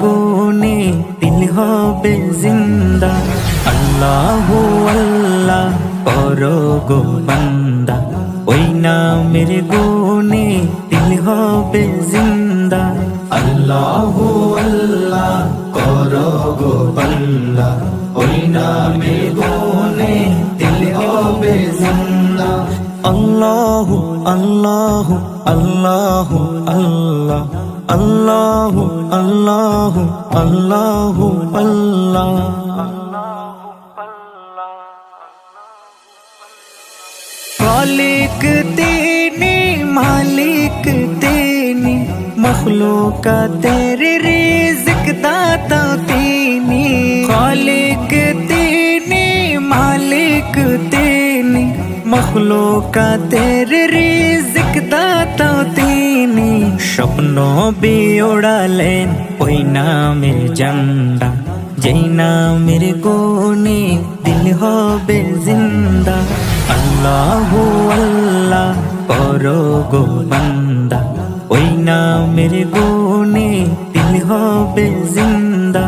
গুনে দিল হবে জিন্দা। আল্লাহু আল্লাহ করো গো বান্দা, ওই নামের গুনে দিল হবে জিন্দা। আল্লাহু আল্লাহ করো গো বান্দা, ওই নামের গুনে দিল হবে জিন্দা। আল্লাহু আল্লাহু আল্লাহু আল্লাহ, আল্লাহু আল্লাহু আল্লাহু আল্লাহ। খালিক তিনি, মালিক তিনি, মখলুকাতের রিজিক দাতা তিনি। খালিক তিনি, মালিক তিনি, মখলুকাতের রিজিক দাতা তিনি। স্বপ্ন বিওড়ালেন ওই নামের ঝান্ডা, যেই নামের গুনে দিল হবে জিন্দা। আল্লাহু আল্লাহ করো গো বান্দা, ওই নামের গুনে দিল হবে জিন্দা।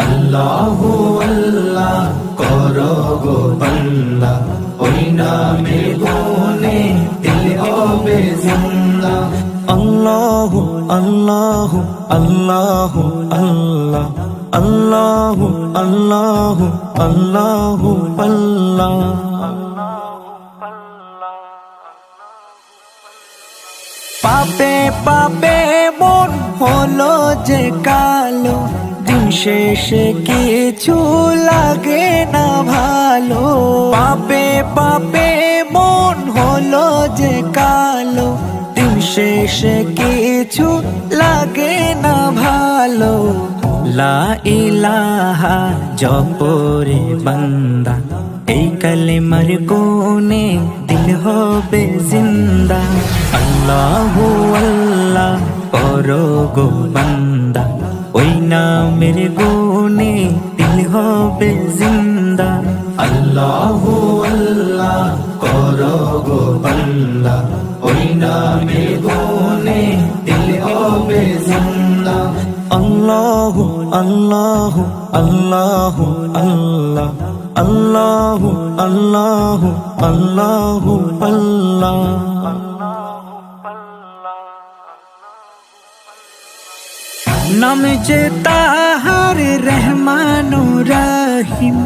আল্লাহু আল্লাহ করো গো বান্দা, ওই নামের গুনে দিল হবে জিন্দা। আল্লাহু আল্লাহু আল্লাহু আল্লাহ, আল্লাহু আল্লাহু আল্লাহু আল্লাহ। পাপে পাপে মন হলো যে কালো, দিন শেষে কিছু লাগে না ভালো। পাপে পাপে মন হলো যে কালো, দিন শেষে কিছু লাগে না ভালো। লা ইলাহা জপরে বান্দা, এই কালেমার গুনে দিল হবে জিন্দা। আল্লাহু আল্লাহ করো গো বান্দা, ওই নামের গুনে দিল হবে জিন্দা। আল্লাহু আল্লাহ করো গো বান্দা, ওই নামের গুনে দিল হবে জিন্দা। আল্লাহু আল্লাহু আল্লাহু আল্লাহ, আল্লাহু আল্লাহু আল্লাহু আল্লাহ। নাম যে তাহার রহমান ও রহিম,